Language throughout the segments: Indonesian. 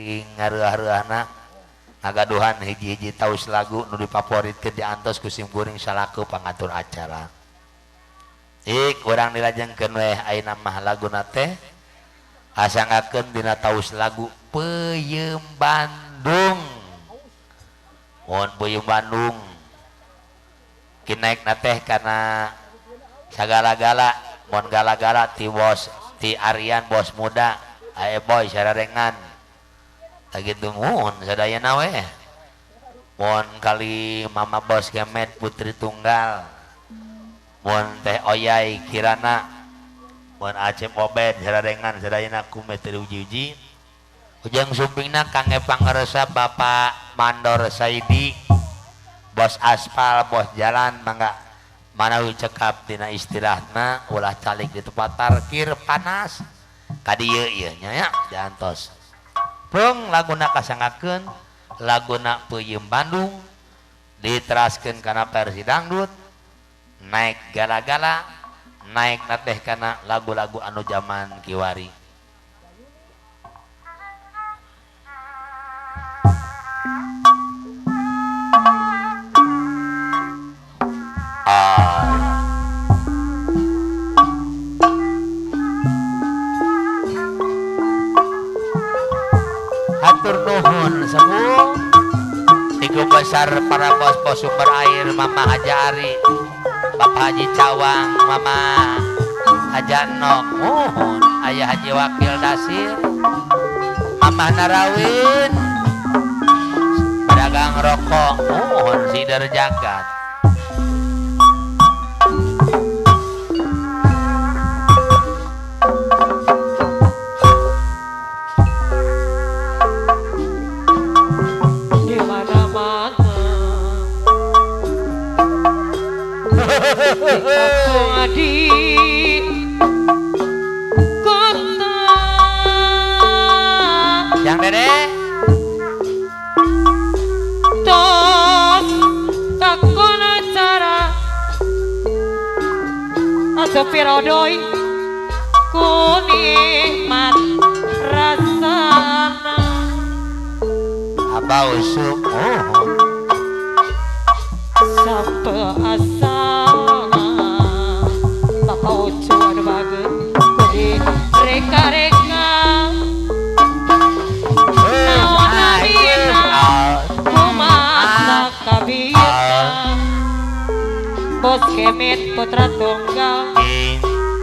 ngaruh-aruhna ngagaduhan hiji-hiji taus lagu nu difavoritkeun diantos ku simkuring salaku pangatur acara. Urang dilajengkeun we ayeuna mah laguna teh asangakeun dina taus lagu Peuyeum Bandung. Mohon Peuyeum Bandung kinaekna teh kana sagala-gala mohon gala-gala ti bos ti Aryan bos muda ae boy sararengan gitu mohon sadayana we mohon kali mama bos Kemet putri tunggal mohon teh Oyai Kirana mohon Acep Obed sararengan sadayana kume teu uji-uji ujang sumpingna Kang Epang resep Bapak Mandor Saidi bos aspal bos jalan mangga manawi cekap dina istirahatna ulah calik di tempat parkir panas kadieu ieu nya diantos. Pung laguna kasangakeun laguna Peuyeum Bandung diteraskeun kana versi dangdut naik gala-gala naik teh kana lagu-lagu anu zaman kiwari. Hatur nuhun semua tiga besar para bos-bos sumber air Mama Haja Ari Bapak Haji Cawang Mama Haja Nok mohon Ayah Haji Wakil Dasir Mama Narawin pedagang rokok mohon Sider Jagat di kota yang dede tos takon acara asa pirodoi kunikmat rasana Abah Usuk sampe asana Bapak Ucu ada bagus kodi reka-reka naon nabina kumaha kabita bos Kemet putra tunggal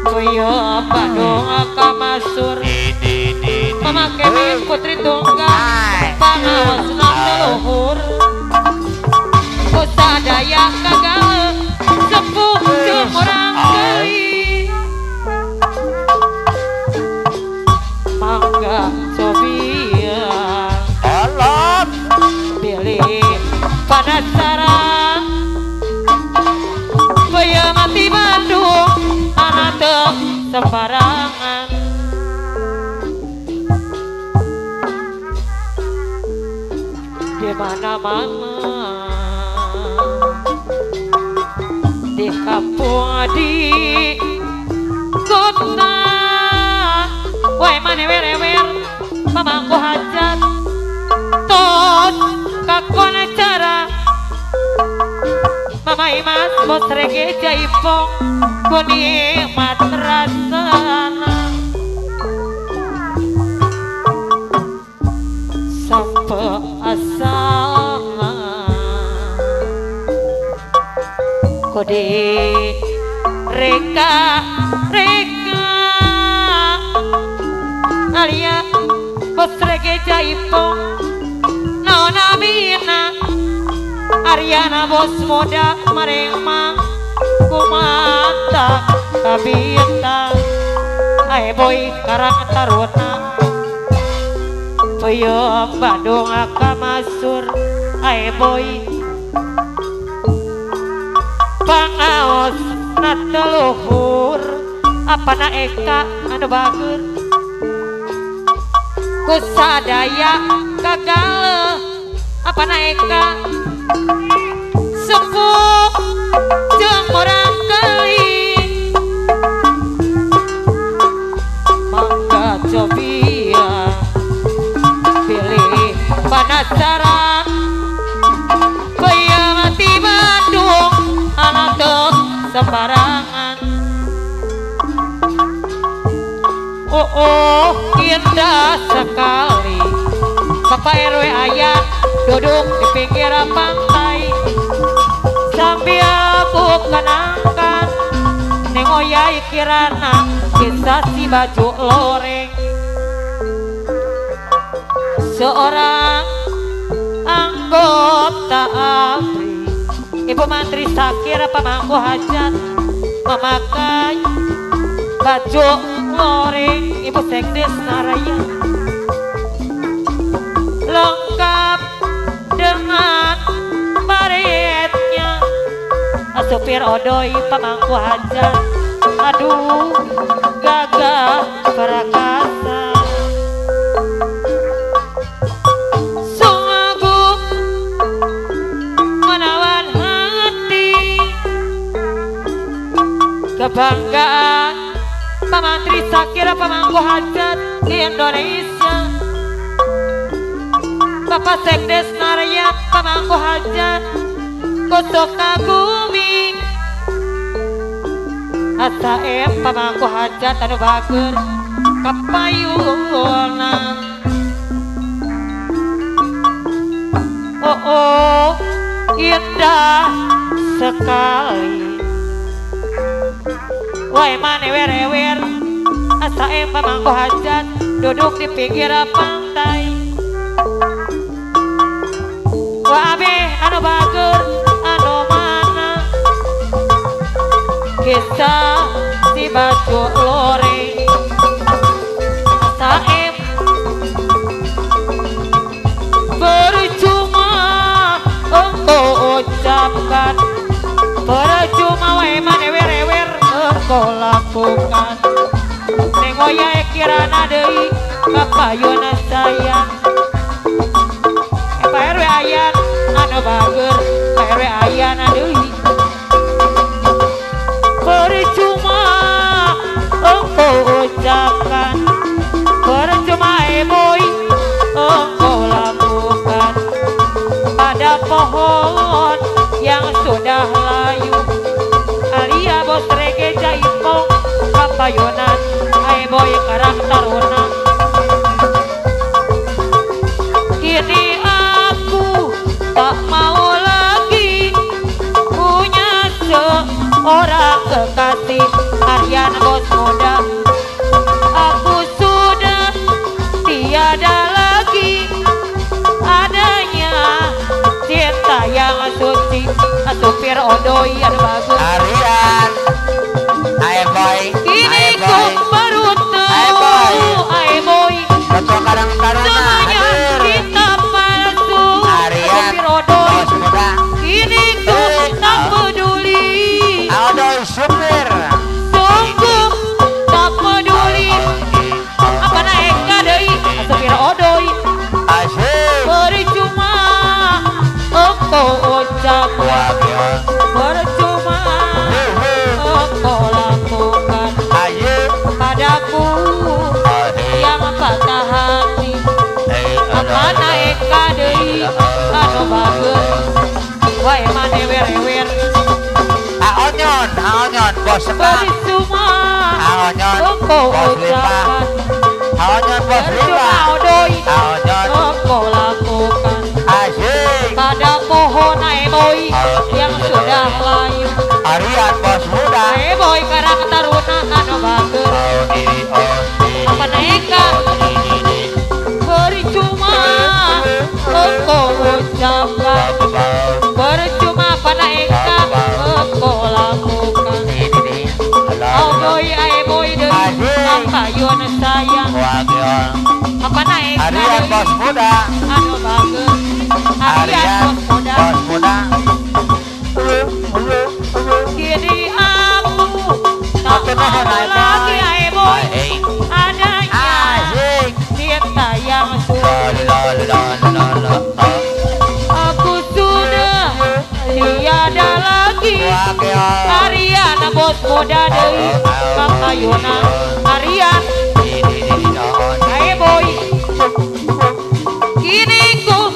Peuyeum Bandung kamasur Mama Kemet putri tunggal pangaosna leluhur sadaya gagal sepuh jeung urang geuing mangga cobian Olot pilih penasaran Peuyeum di Bandung anak teu sembarangan di mana-mana di kampung di kota wae mane werewer pamangku hajat tot kakon acara Mama Imas bos rege jaipong kunikmat rasana sampe asana kode reka alia bos rege jaipong naon abina Aryana bos moda maremang kumata kabita ae boy karang taruna Peuyeum Bandung kamasur ae boy pangaos na teluhur apana eka anu bager ku sadaya gagal apana eka sepuh jeung urang geuing mangga cobian pilih penasaran Bayang mati Bandung anak tuh sembarangan Oh indah sekali Bapak RW ayah duduk di pinggir pantai sambil aku kenangkan nengoyai kirana kisah si baju loreng seorang anggota ABRI Ibu Menteri Sakira pemangku hajat memakai baju loreng Ibu Sekdes Naraya lengkap dengan baretnya supir odoi pemangku hajat aduh gagah perkasa sungguh menawan hati kebanggaan Pak Menteri Sakira pemangku hajat di Indonesia Bapak Sekdes Naraya pemangku hajat kusuk kagumi Asaem pemangku hajat anu bager kapayunan Oh indah sekali Wai mane wer-wer Asaem pemangku hajat duduk di pinggir pantai Wabe anu bager anu mana kisah si baju loreng Saem percuma engkau ucapkan percuma wae mane wer-wer engkau lakukan nengoyai kirana deui kapayuna sayang Pak RW ayan anu bager Pak RW ayan deui percuma engkau ucapkan percuma boy engkau lakukan pada pohon yang sudah layu alia bos rege jaipong kapayunan boy karang taruna kini aku tak mau lagi punya seorang kekasih Aryan bos muda aku sudah tiada lagi adanya cinta yang suci supir odoi ada bagus Aryan ayo boy kini ku baru tahu ayo boy betul kadang-kadang semuanya kita palsu Aryan supir odoi bos muda kini ku tak peduli odoi supir sungguh tak peduli apa naik kadei supir odoi asyik percuma engkau ucapkan percuma engkau lakukan ayo padaku yang patah hati apa naik kadei anu bagus wae mane wer-wer aonyon bos sekang percuma aonyon engkau bos lima ucapkan aonyon bos percuma lima odoi aonyon engkau lakukan asyik pada pohon boy yang sudah layu Aryan bos muda boy karang taruna anu bager apa naika percuma engkau ucapkan percuma apa naika engkau lakukan boy deui kapayun sayang apa naika Aryan bos muda anu bager Aryan bos muda kini aku tak mau lagi boy adanya cinta yang suci aku sudah tiada lagi Aryan bos muda deui kapayuna Aryan boy kini ku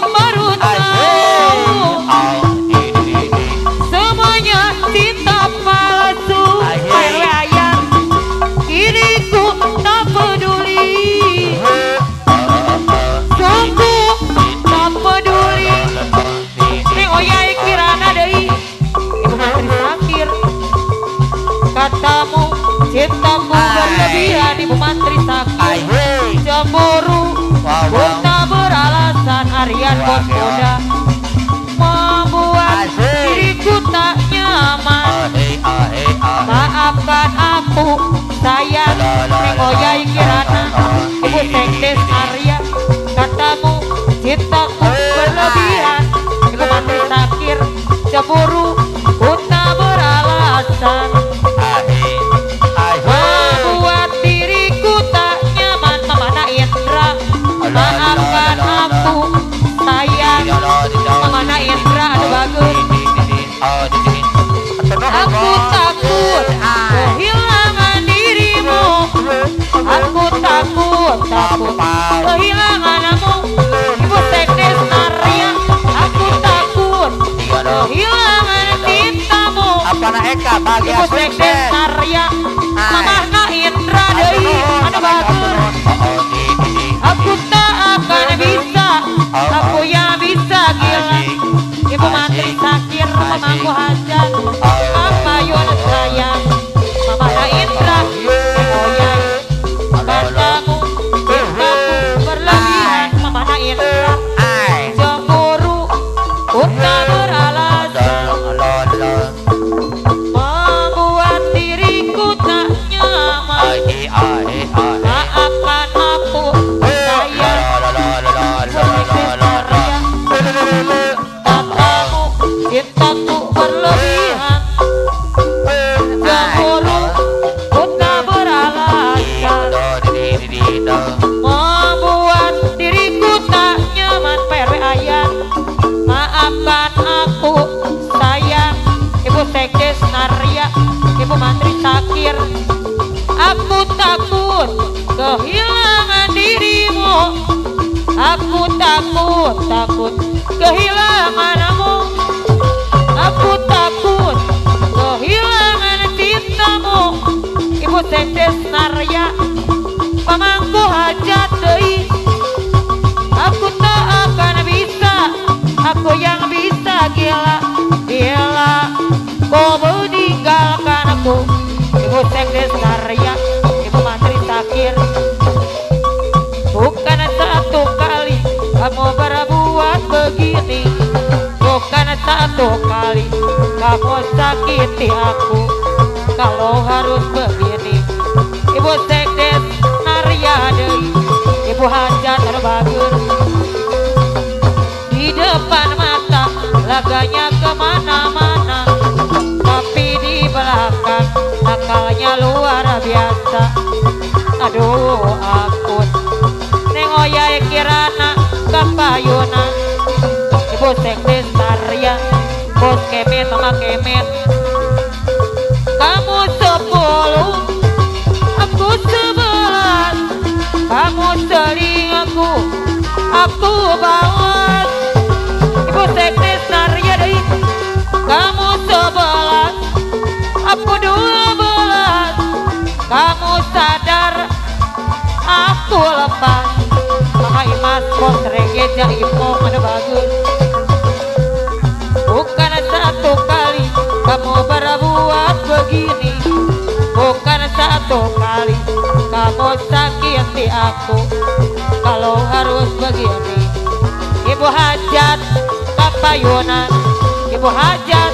bos muda membuat diriku tak nyaman. Maafkan aku sayang, Oya Kirana, Ibu Sekdes Arya, katamu cintaku berlebihan. Ibu Mantri Sakir cemburu, ku tak beralasan. Membuat diriku tak nyaman. Mamana Indra, maafkan aku sayang. Mamana Indra, aduh bagus. Aku takut kehilangan dirimu. Aku takut kehilanganmu. Ibu Sekdes Arya, aku takut kehilangan cintamu. Ibu Sekdes Arya, Mamana Indra deui, anu bagus. Aku tak akan bisa, aku yang bisa gila. Ibu Mantri Sakir, pemangku hajat, apa yun sayang. Mamana Indra, Oya, katamu cintaku berlebihan. Mamana Indra, cemburu, ku tak beralasan. Membuat diriku tak nyaman. Maafkan aku sayang. Katamu cintaku berlebihan. Cemburu, ku tak beralasan. Membuat diriku tak nyaman. PRW Ayat, maafkan aku sayang. Ibu Sekdes Narya, Ibu Mantri Sakir, aku takut kehilangan dirimu. Aku takut kehilanganmu. Aku takut kehilangan cintamu. Ibu Sekdes Narya, pamangku hajat deui. Aku tak akan bisa, aku yang bisa gila. Kau meninggalkan aku. Ibu Sekdes Arya, Ibu Mantri Sakir, bukan satu kali kamu berbuat begini. Bukan satu kali kamu sakiti aku. Kalau harus begini, Ibu Sekdes Arya deui, Ibu Hajat terbagus. Di depan mata laganya kemana-mana, tapi di belakang akalnya luar biasa. Aduh ampun, Neng Oya Kirana kapayuna. Ibu Sekdes Arya, Bos Kemet, Mama Kemet. Kamu 10, aku 11. Kamu selingkuh, aku bawas. Ibu Sekdes Arya deui, kamu 11, aku 12. Kamu sadar, aku lepas. Mama Imas Bos Reggae Jaimo, mana bagus. Bukan satu kali kamu berbuat begini. Bukan satu kali kamu sakiti aku. Kalau harus begini, Ibu Hajat kapayunan. Ibu Hajat,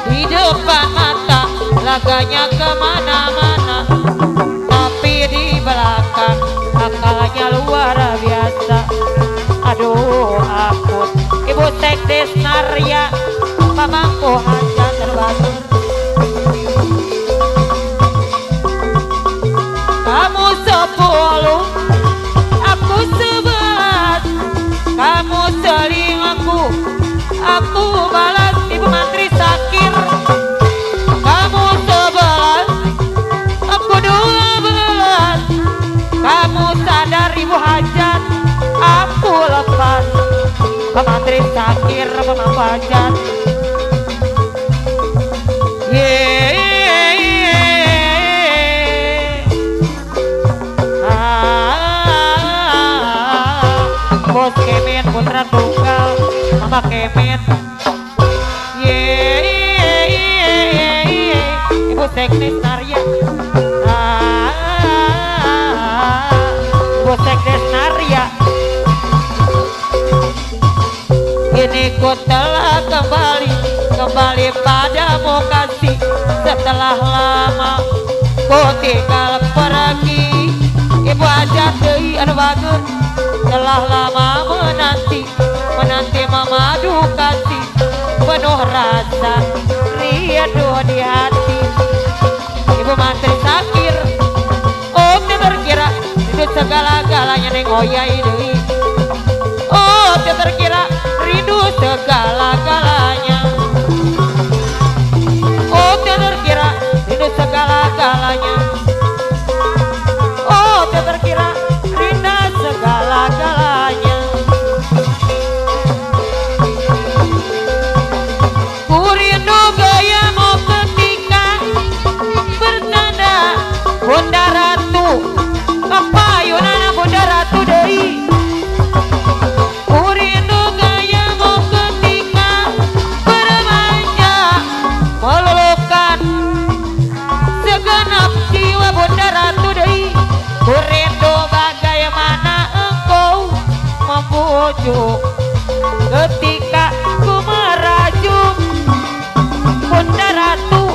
di depan mata laganya kemana-mana, tapi di belakang akalnya luar biasa. Aduh ampun, Ibu Sekdes Narya, pamangku hajat terbatas. Kamu 10, aku 11. Kamu selingkuh, aku balas. Ibu Mantri Sakir, kamu 11, aku 12. Kamu sadar Ibu Hajat, aku lepas. Pak Mantri Sakir, Pak Hajat. Bos Kemet putra tunggal, Mama Kemet. Ibu Sekdes Narya, Ibu Sekdes Narya, kembali padamu kasih. Setelah lama ku tinggal pergi, ibu hajat deui anu bager. Telah lama menanti memadu kasih, penuh rasa rindu di hati. Ibu mantri sakir, oh teu terkira itu segala-galanya neng oyai deui. Oh teu terkira rindu segala-galanya. Oh teu terkira rindu segala-galanya. Oh teu terkira rindu segala-galanya. Ku rindu gayamu ketika bertanda Bunda Ratu, kapayunan Bunda Ratu deui. Ku rindu gayamu ketika bermanja meluluhkan segenap jiwa Bunda Ratu deui. Ku rindu bagaimana engkau membujuk ketika ku merajuk Bunda Ratu.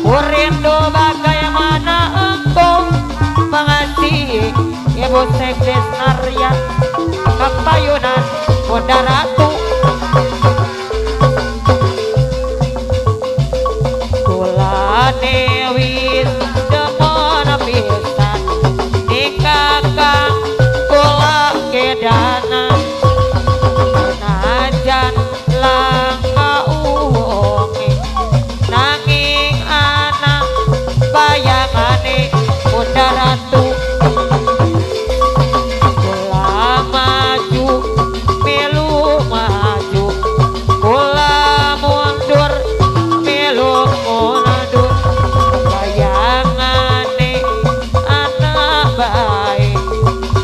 Ku rindu bagaimana engkau mengasihi Ibu Sekdes Naryan, kapayunan Bunda Ratu. Kulane wis demen pisan nikah kang kula kedana, najan langka uwonge nanging anak bayangane Bunda Ratu. Kula maju melu maju, kula mundur melu mundur, bayangane anak baik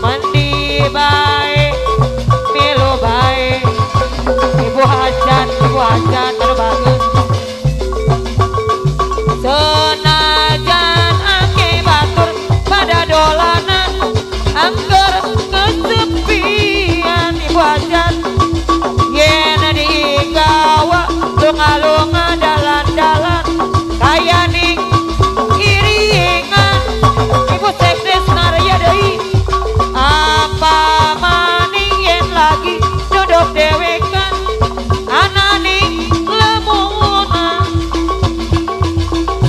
mandi baik melu baik. Ibu hajat anu bagus. Senajan ake batur pada dolanan angker kesepian ibu hajat, yen digawa lunga-lunga dalan-dalan kaya ning iringan Ibu Sekdes Narya deui. Apa maning yen lagi duduk dewekan ananing lemunan,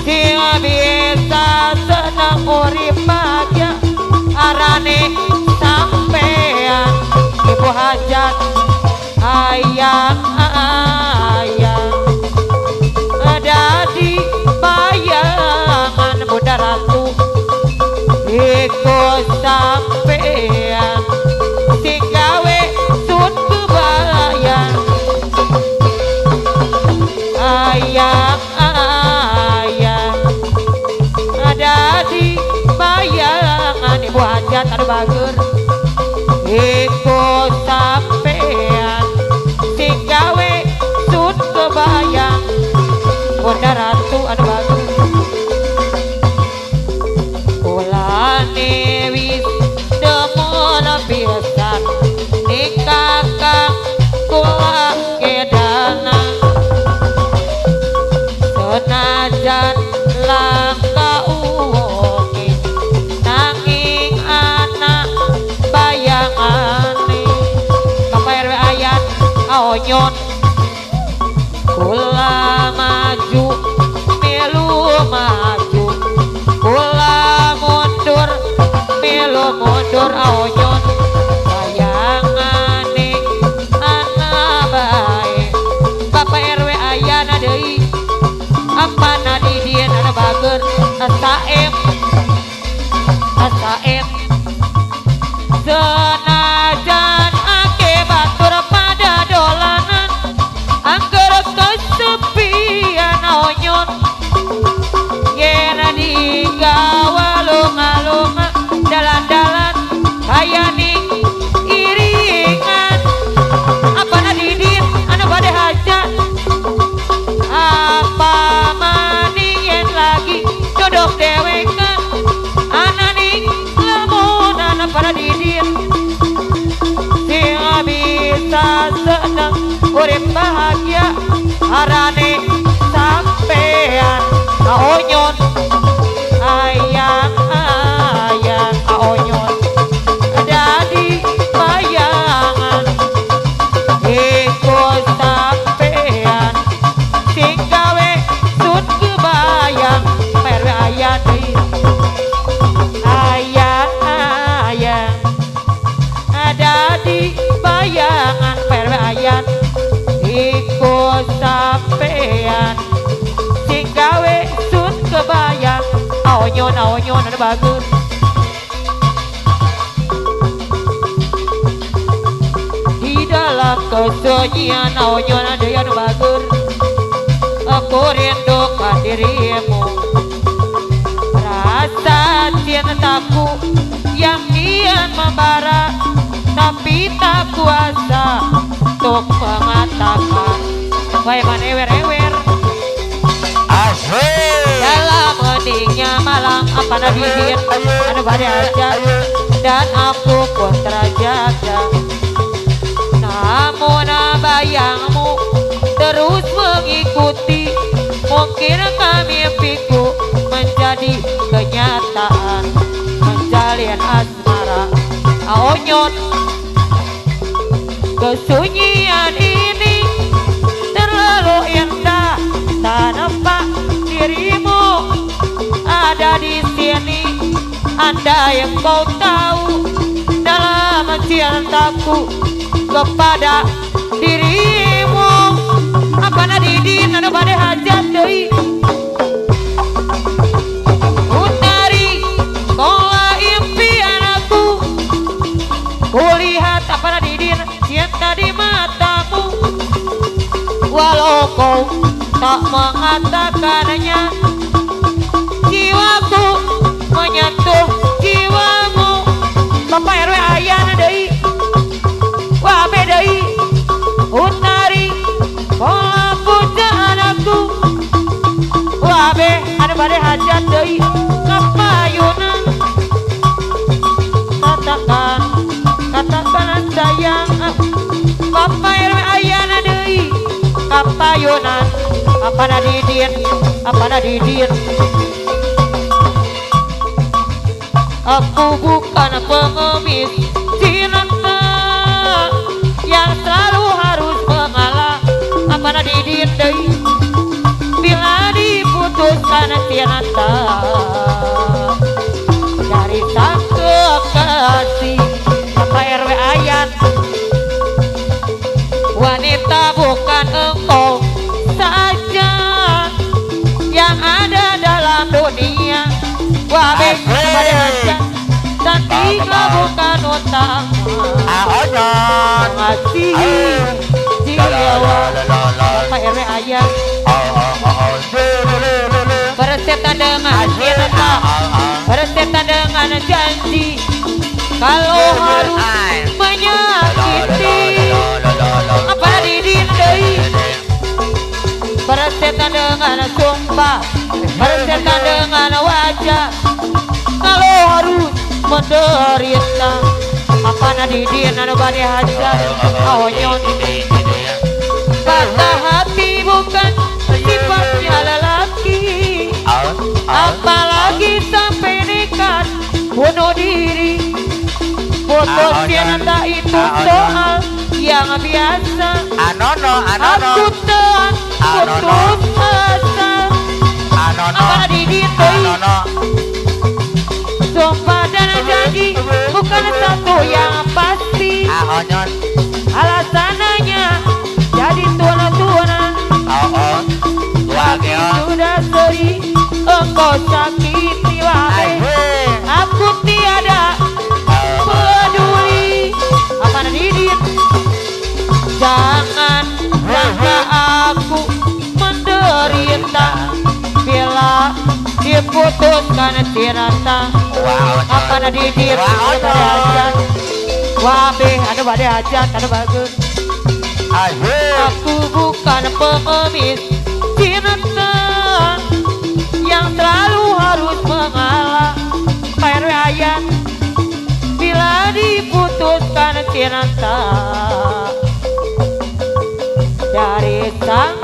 sing bisa seneng urip bahagia arane sampean ibu hajat. Ayang dadi bayangan Bunda Ratu, ikut sampean sing gawe sun kebayang. Ayang dadi bayangan ibu hajat anu bager, ikut sampean sing gawe sun kebayang Bunda Ratu anu bager. Kulane wis demen pisan nikah kang kula kedana, senajan langka uwonge nanging anak bayangane. Bapak RW Ayat aonyon, kula maju melu maju, kula mundur melu mundur aonyon, bayangane anak baik. Bapak RW Ayana deui, apa nadidien ada bager saem senajan ake batur pada dolanan angker kesepian aonyon, yen digawa lunga-lunga dalan-dalan kaya ning iringan. Apa nadidien anu bade hajat, apa maning yen lagi duduk dewekan ananing lemunan para didin, sing bisa seneng urip bahagia arane aonyon anu bagus. Di dalam kesunyian aonyon ada yang bagus. Aku rindukan dirimu, rasa cintaku yang kian membara, tapi tak kuasa untuk mengatakan. Wahai manewer-ewer dalam heningnya malam apa nabidin anu bade aja, dan aku pun terjaga. Namun bayangmu terus mengikuti, mungkin mimpiku menjadi kenyataan, menjalin asmara aonyon. Kesunyian ini terlalu indah, tak nampak dirimu ada di sini. Andai kau tahu dalam cintaku kepada dirimu, apa nadidin anu bade hajat deui. Utari kola impian aku, kulihat apa nadidin cinta di matamu. Walau kau tak mengatakannya, jiwaku menyentuh jiwamu. Bapak RW ayana deui, wah be deui. Utari kola pujaan aku, wah be anu bade hajat deui kapayunan. Katakan sayang, Bapak RW ayana deui kapayunan. Apa nadidin, apa nadidin. Aku bukan pengemis cinta yang selalu harus mengalah. Apa nadidin deui bila diputuskan cinta dari sang kekasih. Bapak RW ayat, wanita bukan engkau saja yang ada dalam dunia. Wah be pada hajat, cantiknya bukan utang, ngasih jiwa. Bapak RW ayat, bersetan dengan cinta, bersetan dengan janji. Kalau harus menyakiti, apa didin deui. Bersetan dengan sumpah, bersetan dengan wajah. Kalau harus menderita, apa nadidin anu bade hajat aonyon. Patah hati bukan sifatnya lelaki, apalagi sampai nekat bunuh diri. Putus cinta itu soal yang biasa. Aku telah putus asa. Apa nadidin deui. Sumpah dan janji bukan satu yang pasti. Alasannya jadi tuan-tuanan. Tapi sudah sering engkau sakiti wahai. Aku tiada peduli. Apa nadidin. Jangan sangka aku menderita bila diputuskan cinta. Apa nadidin bade hajat. Wah be anu bade hajat anu bagus. Aku bukan pengemis cinta yang selalu harus mengalah. Pak RW ayat, bila diputuskan cinta dari sang